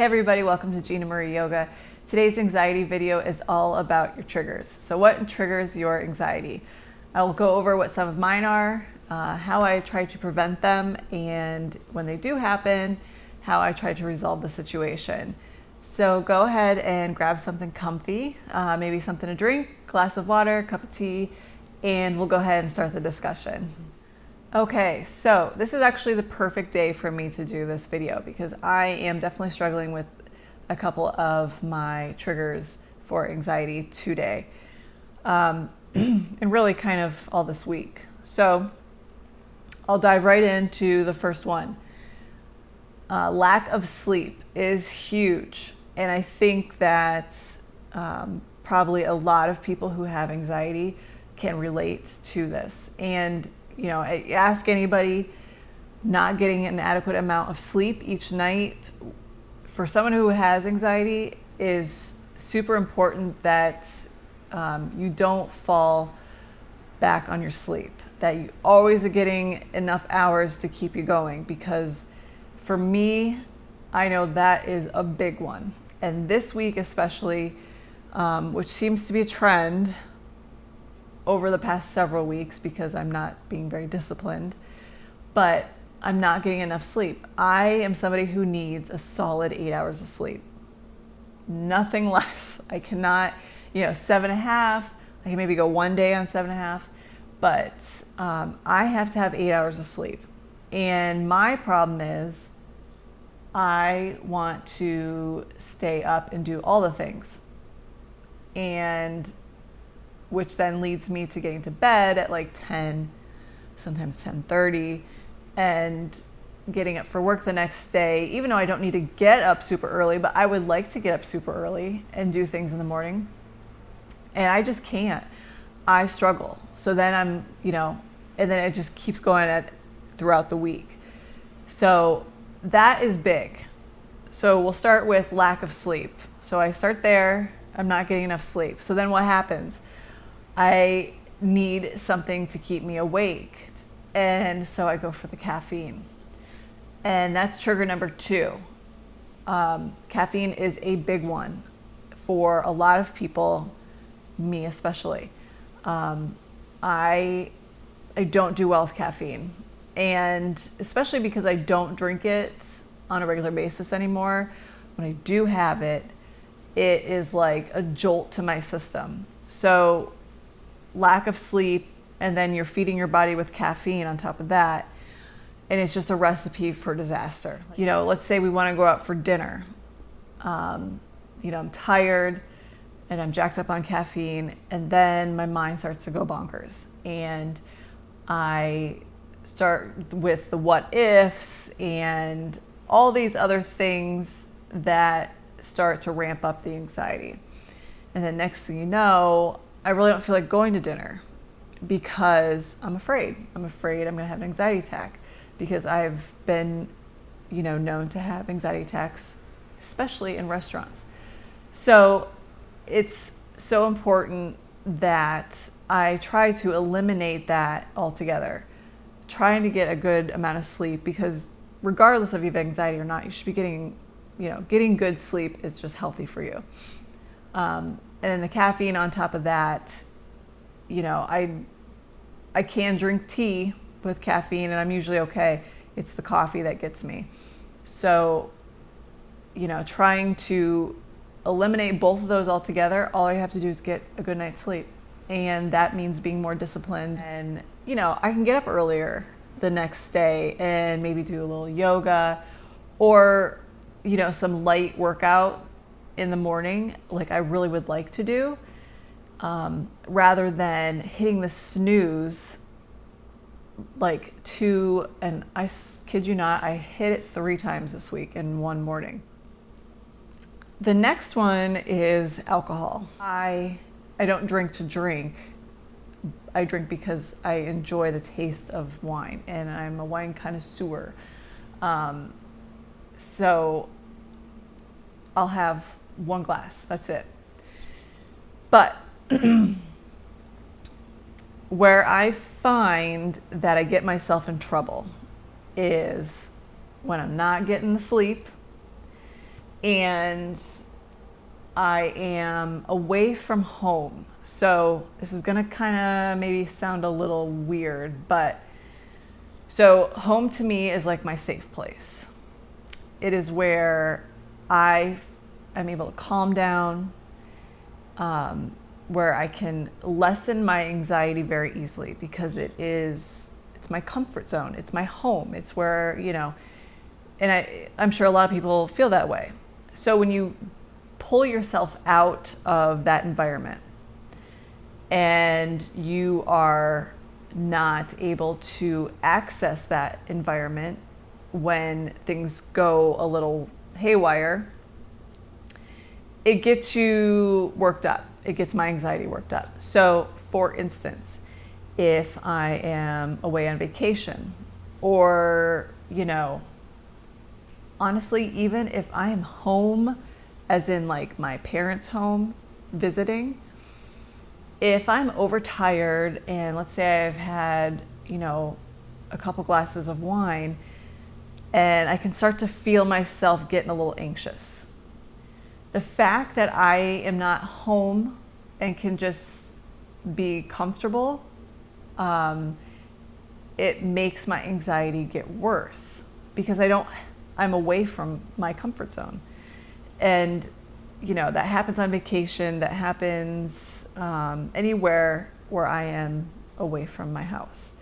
Hey everybody, welcome to Gina Marie Yoga. Today's anxiety video is all about your triggers. So what triggers your anxiety? I will go over what some of mine are, how I try to prevent them, and when they do happen, how I try to resolve the situation. So go ahead and grab something comfy, maybe something to drink, glass of water, cup of tea, and we'll go ahead and start the discussion. Okay, so this is actually the perfect day for me to do this video because I am definitely struggling with a couple of my triggers for anxiety today, and really kind of all this week. So I'll dive right into the first one. Lack of sleep is huge, and I think that probably a lot of people who have anxiety can relate to this. And you know, ask anybody, not getting an adequate amount of sleep each night for someone who has anxiety is super important, that you don't fall back on your sleep, that you always are getting enough hours to keep you going, because for me, I know that is a big one. And this week especially, which seems to be a trend over the past several weeks because I'm not being very disciplined, but I'm not getting enough sleep. I am somebody who needs a solid 8 hours of sleep, nothing less. I cannot, 7.5, I can maybe go one day on 7.5, but I have to have 8 hours of sleep. And my problem is I want to stay up and do all the things, and which then leads me to getting to bed at like 10, sometimes 10:30, and getting up for work the next day, even though I don't need to get up super early, but I would like to get up super early and do things in the morning. And I just can't. I struggle. So then I'm, and then it just keeps going throughout the week. So that is big. So we'll start with lack of sleep. So I start there, I'm not getting enough sleep. So then what happens? I need something to keep me awake, and so I go for the caffeine, and that's trigger number 2. Caffeine is a big one for a lot of people, me especially. I don't do well with caffeine, and especially because I don't drink it on a regular basis anymore. When I do have it, it is like a jolt to my system. So lack of sleep, and then you're feeding your body with caffeine on top of that, and it's just a recipe for disaster. Let's say we want to go out for dinner. I'm tired and I'm jacked up on caffeine, and then my mind starts to go bonkers, and I start with the what ifs and all these other things that start to ramp up the anxiety. And then next thing you know, I really don't feel like going to dinner because I'm afraid. I'm afraid I'm going to have an anxiety attack, because I've been, known to have anxiety attacks, especially in restaurants. So it's so important that I try to eliminate that altogether, trying to get a good amount of sleep, because regardless of if you have anxiety or not, you should be getting good sleep is just healthy for you. And then the caffeine on top of that, I can drink tea with caffeine and I'm usually okay. It's the coffee that gets me. So, trying to eliminate both of those altogether, all I have to do is get a good night's sleep. And that means being more disciplined. And, I can get up earlier the next day and maybe do a little yoga or, some light workout in the morning, like I really would like to do, rather than hitting the snooze like 2, and I kid you not, I hit it 3 times this week in one morning. The next one is alcohol. I don't drink to drink. I drink because I enjoy the taste of wine, and I'm a wine connoisseur. So I'll have 1 glass, that's it. But where I find that I get myself in trouble is when I'm not getting the sleep and I am away from home. So this is gonna kind of maybe sound a little weird, but so home to me is like my safe place. It is where I'm able to calm down, where I can lessen my anxiety very easily because it's my comfort zone. It's my home. It's where, and I'm sure a lot of people feel that way. So when you pull yourself out of that environment and you are not able to access that environment when things go a little haywire, it gets you worked up. It gets my anxiety worked up. So for instance, if I am away on vacation, or, honestly, even if I am home, as in like my parents' home visiting, if I'm overtired and let's say I've had, a couple glasses of wine, and I can start to feel myself getting a little anxious. The fact that I am not home and can just be comfortable, it makes my anxiety get worse because I'm away from my comfort zone. And, that happens on vacation, that happens anywhere where I am away from my house.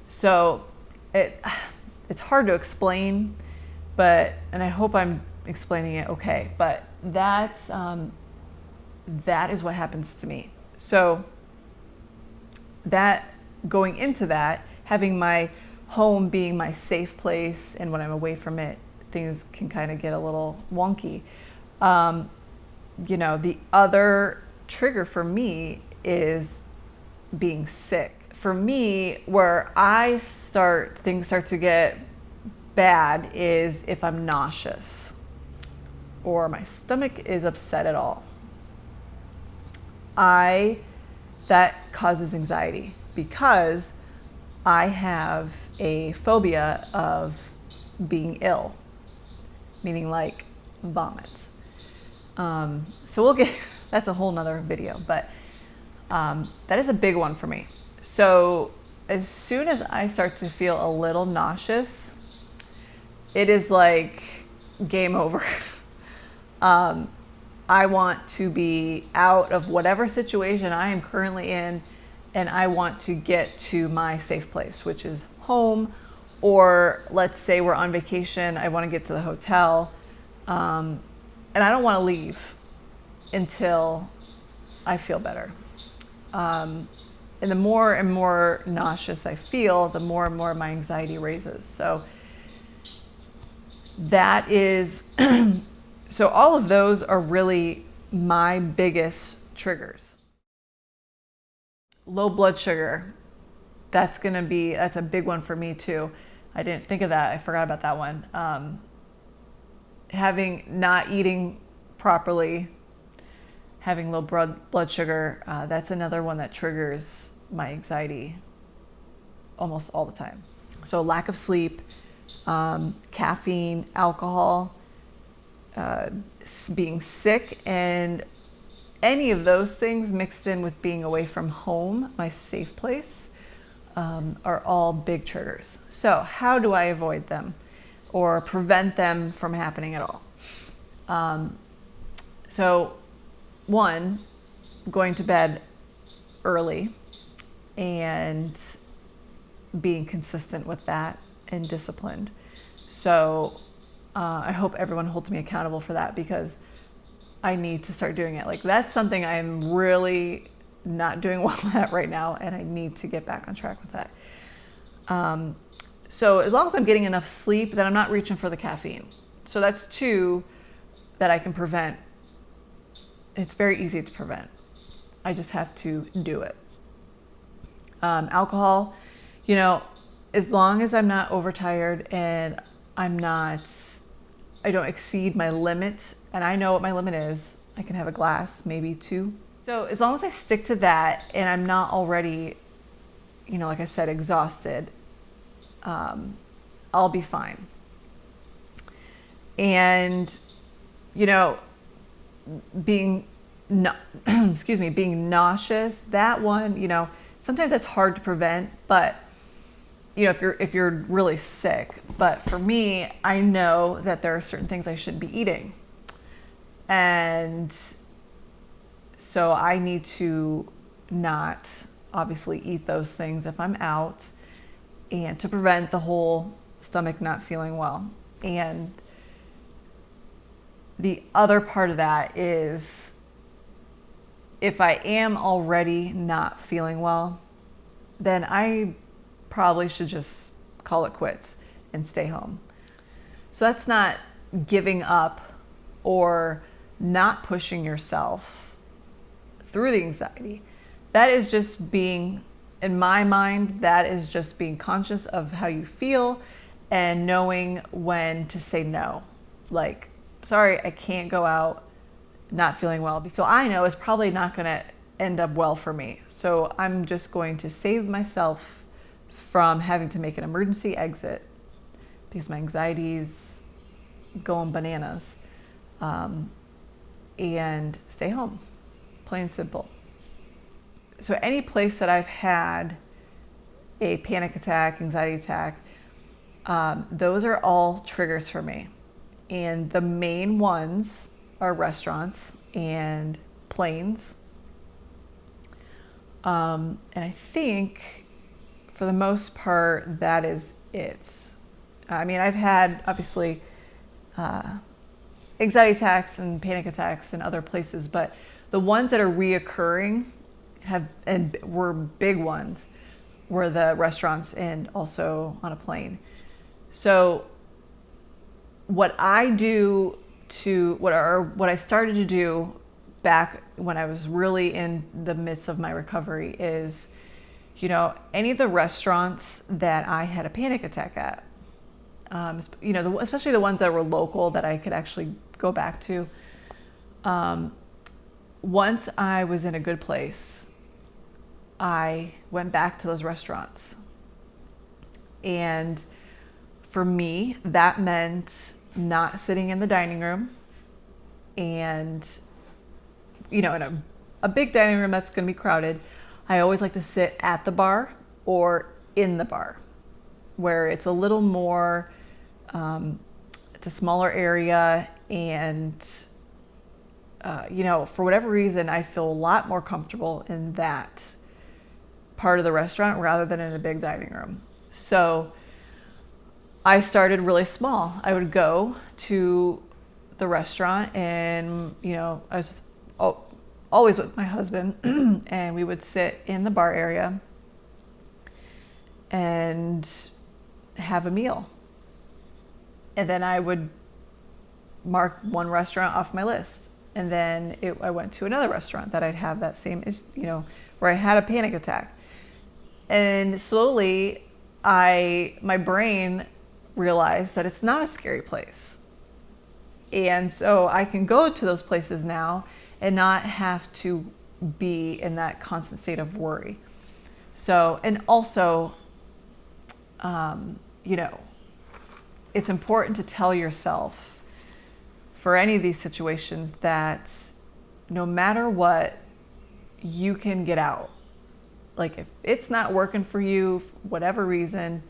So it's hard to explain, and I hope I'm explaining it okay, but that is what happens to me. So that going into that, having my home being my safe place, and when I'm away from it, things can kind of get a little wonky. The other trigger for me is being sick. For me, where things start to get bad is if I'm nauseous or my stomach is upset at all. That causes anxiety because I have a phobia of being ill, meaning like vomit. So we'll get, that's a whole nother video, but that is a big one for me. So as soon as I start to feel a little nauseous, it is like game over. I want to be out of whatever situation I am currently in, and I want to get to my safe place, which is home, or let's say we're on vacation, I want to get to the hotel, and I don't want to leave until I feel better. And the more and more nauseous I feel, the more and more my anxiety raises. So that is, so all of those are really my biggest triggers. Low blood sugar, that's a big one for me too. I didn't think of that. I forgot about that one. Not eating properly, having low blood sugar, that's another one that triggers my anxiety almost all the time. So lack of sleep, caffeine, alcohol, being sick, and any of those things mixed in with being away from home, my safe place, are all big triggers. So how do I avoid them or prevent them from happening at all? So one, going to bed early and being consistent with that and disciplined. So I hope everyone holds me accountable for that because I need to start doing it. Like that's something I'm really not doing well at right now, and I need to get back on track with that. So as long as I'm getting enough sleep, then I'm not reaching for the caffeine. So that's two that I can prevent. It's very easy to prevent. I just have to do it. Alcohol, as long as I'm not overtired and I don't exceed my limit, and I know what my limit is, I can have a glass, maybe two. So as long as I stick to that and I'm not already, like I said, exhausted, I'll be fine. And you know, being, no, excuse me, being nauseous, that one, you know, sometimes that's hard to prevent, but you know, if you're really sick. But for me, I know that there are certain things I shouldn't be eating. And so I need to not obviously eat those things if I'm out, and to prevent the whole stomach not feeling well. And the other part of that is, if I am already not feeling well, then I probably should just call it quits and stay home. So that's not giving up or not pushing yourself through the anxiety. That is just being, in my mind, that is just being conscious of how you feel and knowing when to say no. Like, sorry, I can't go out, not feeling well. So I know it's probably not going to end up well for me. So I'm just going to save myself from having to make an emergency exit because my anxiety's going bananas, and stay home, plain and simple. So any place that I've had a panic attack, anxiety attack, those are all triggers for me. And the main ones are restaurants and planes. And I think for the most part, that is it. I mean, I've had obviously anxiety attacks and panic attacks in other places, but the ones that are reoccurring were big ones were the restaurants and also on a plane. So what I do what I started to do back when I was really in the midst of my recovery is, you know, any of the restaurants that I had a panic attack at, you know, especially the ones that were local that I could actually go back to. Once I was in a good place, I went back to those restaurants. And for me, that meant not sitting in the dining room and, you know, in a big dining room that's going to be crowded. I always like to sit at the bar or in the bar where it's a little more, it's a smaller area, and, you know, for whatever reason, I feel a lot more comfortable in that part of the restaurant rather than in a big dining room. So I started really small. I would go to the restaurant and, you know, I was always with my husband and we would sit in the bar area and have a meal. And then I would mark one restaurant off my list. And then I went to another restaurant that I'd have that same, you know, where I had a panic attack. And slowly my brain realized that it's not a scary place. And so I can go to those places now and not have to be in that constant state of worry. So, and also, you know, it's important to tell yourself for any of these situations that no matter what, you can get out. Like if it's not working for you, for whatever reason,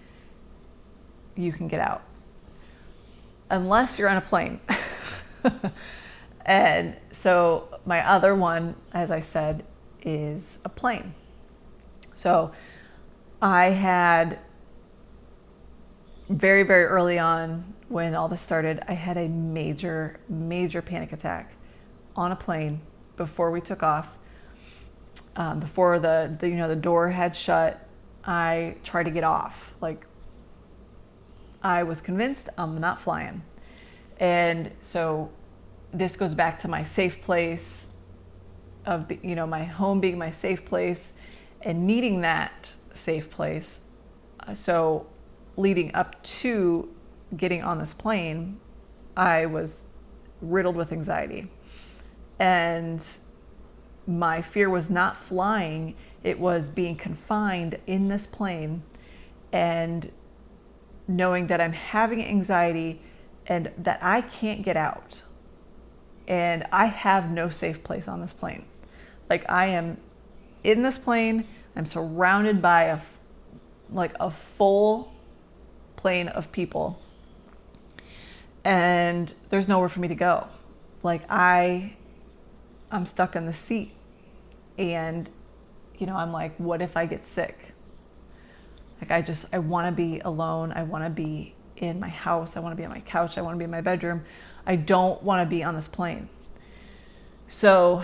you can get out. Unless you're on a plane. And so my other one, as I said, is a plane. So I had very, very early on when all this started, I had a major, major panic attack on a plane before we took off. Before the door had shut, I tried to get off. Like I was convinced I'm not flying. And so this goes back to my safe place of, you know, my home being my safe place and needing that safe place. So leading up to getting on this plane, I was riddled with anxiety. And my fear was not flying, it was being confined in this plane and knowing that I'm having anxiety and that I can't get out. and I have no safe place on this plane. Like, I am in this plane, I'm surrounded by a full plane of people, and there's nowhere for me to go. Like, I'm stuck in the seat, and I'm like, what if I get sick? Like, I want to be alone. I want to be in my house. I want to be on my couch. I want to be in my bedroom. I don't want to be on this plane. So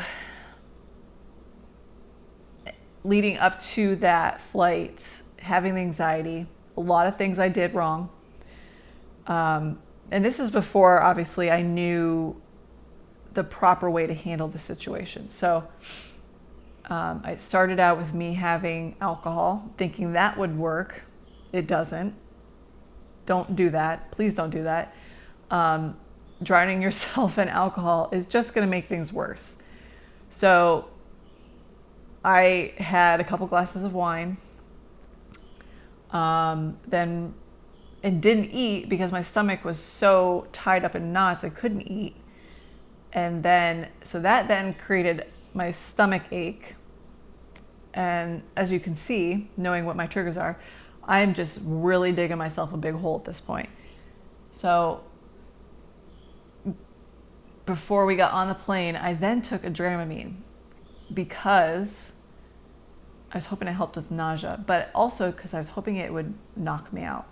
leading up to that flight, having the anxiety, a lot of things I did wrong. And this is before, obviously, I knew the proper way to handle the situation. So I started out with me having alcohol, thinking that would work. It doesn't. Don't do that. Please don't do that. Drowning yourself in alcohol is just going to make things worse. So I had a couple glasses of wine, and didn't eat because my stomach was so tied up in knots I couldn't eat. And then, so that then created my stomach ache. And as you can see, knowing what my triggers are, I'm just really digging myself a big hole at this point. So before we got on the plane, I then took a Dramamine because I was hoping it helped with nausea, but also because I was hoping it would knock me out,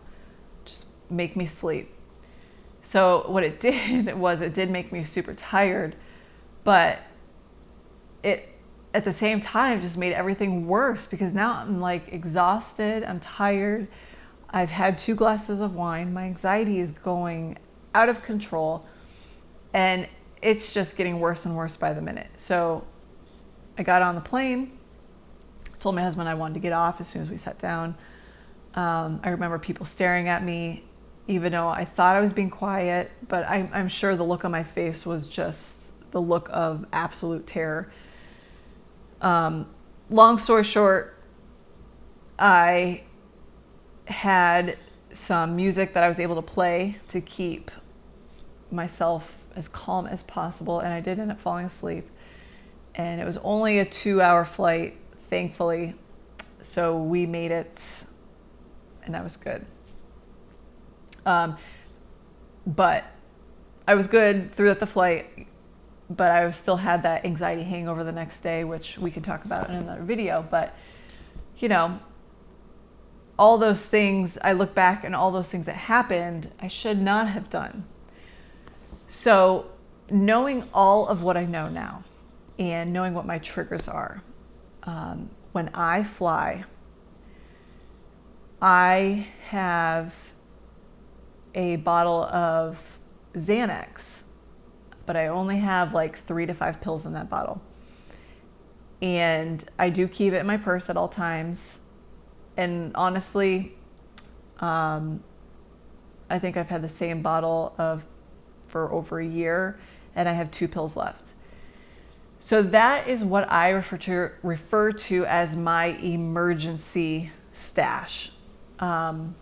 just make me sleep. So what it did was it did make me super tired, but it at the same time just made everything worse because now I'm like exhausted, I'm tired, I've had 2 glasses of wine, my anxiety is going out of control, and it's just getting worse and worse by the minute. So I got on the plane, told my husband I wanted to get off as soon as we sat down. I remember people staring at me, even though I thought I was being quiet, but I'm sure the look on my face was just the look of absolute terror. Long story short, I had some music that I was able to play to keep myself as calm as possible, and I did end up falling asleep. And it was only a 2-hour flight, thankfully, so we made it, and that was good. But I was good throughout the flight, but I still had that anxiety hangover the next day, which we can talk about in another video. But, all those things, I look back and all those things that happened, I should not have done. So knowing all of what I know now and knowing what my triggers are, when I fly, I have a bottle of Xanax, but I only have like 3 to 5 pills in that bottle. And I do keep it in my purse at all times. And honestly, I think I've had the same bottle for over a year, and I have 2 pills left. So that is what I refer to as my emergency stash. And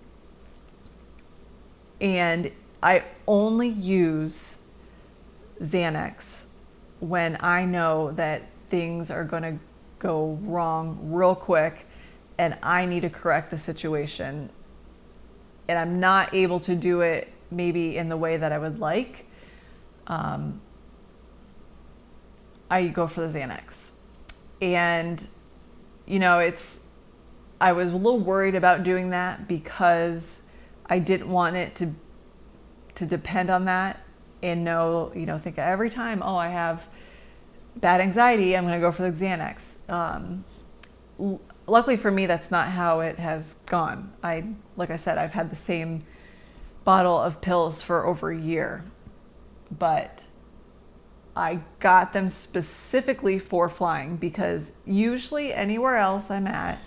I only use Xanax when I know that things are going to go wrong real quick and I need to correct the situation. And I'm not able to do it maybe in the way that I would like. I go for the Xanax. And, I was a little worried about doing that because I didn't want it to depend on that and think every time, I have bad anxiety, I'm going to go for the Xanax. Luckily for me, that's not how it has gone. Like I said, I've had the same bottle of pills for over a year, but I got them specifically for flying because usually anywhere else I'm at,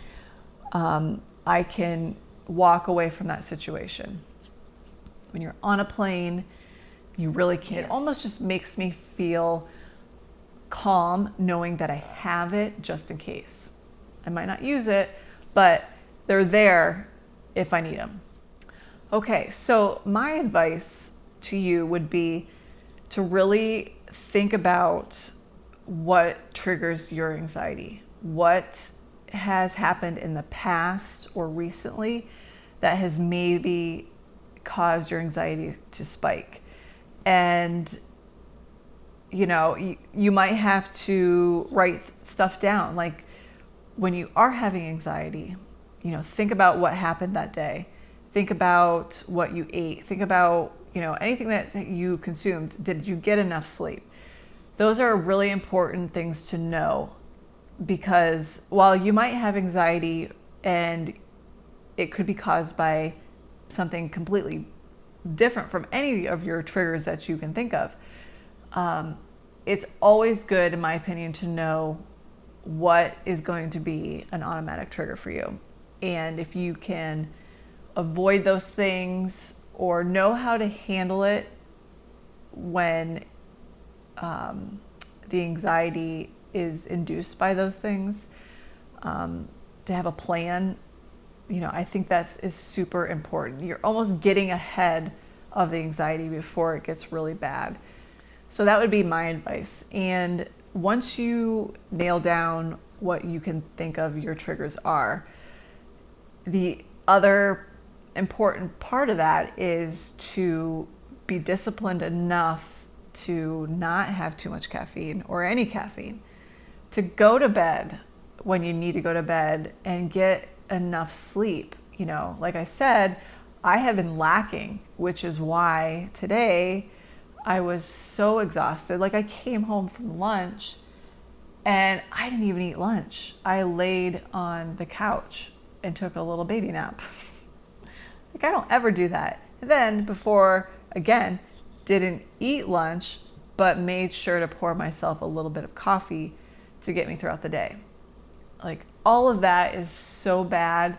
I can walk away from that situation. When you're on a plane, you really can't. Yes. It almost just makes me feel calm knowing that I have it just in case. I might not use it, but they're there if I need them. Okay, so my advice to you would be to really think about what triggers your anxiety. What has happened in the past or recently that has maybe caused your anxiety to spike. And you might have to write stuff down. Like when you are having anxiety, think about what happened that day. Think about what you ate. Think about, anything that you consumed. Did you get enough sleep? Those are really important things to know, because while you might have anxiety and it could be caused by something completely different from any of your triggers that you can think of, it's always good, in my opinion, to know what is going to be an automatic trigger for you. And if you can avoid those things or know how to handle it when the anxiety is induced by those things, to have a plan, I think that is super important. You're almost getting ahead of the anxiety before it gets really bad. So that would be my advice. And once you nail down what you can think of your triggers are, the other important part of that is to be disciplined enough to not have too much caffeine or any caffeine, to go to bed when you need to go to bed and get enough sleep. Like I said, I have been lacking, which is why today I was so exhausted. Like I came home from lunch and I didn't even eat lunch. I laid on the couch and took a little baby nap. Like I don't ever do that. And then before, again, didn't eat lunch, but made sure to pour myself a little bit of coffee to get me throughout the day. Like all of that is so bad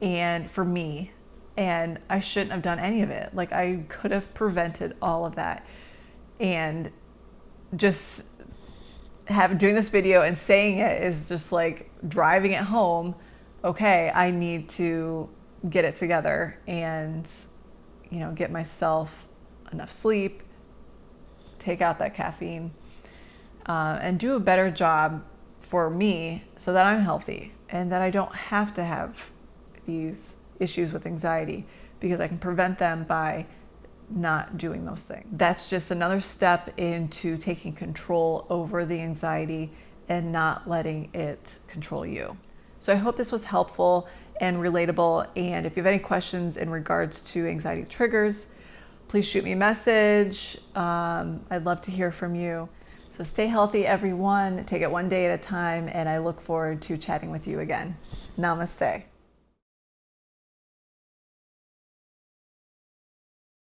and for me, and I shouldn't have done any of it. Like I could have prevented all of that. And just doing this video and saying it is just like driving it home. Okay, I need to get it together and, get myself enough sleep, take out that caffeine, and do a better job for me so that I'm healthy and that I don't have to have these issues with anxiety, because I can prevent them by not doing those things. That's just another step into taking control over the anxiety and not letting it control you. So I hope this was helpful and relatable. And if you have any questions in regards to anxiety triggers, please shoot me a message. I'd love to hear from you. So stay healthy, everyone. Take it one day at a time. And I look forward to chatting with you again. Namaste.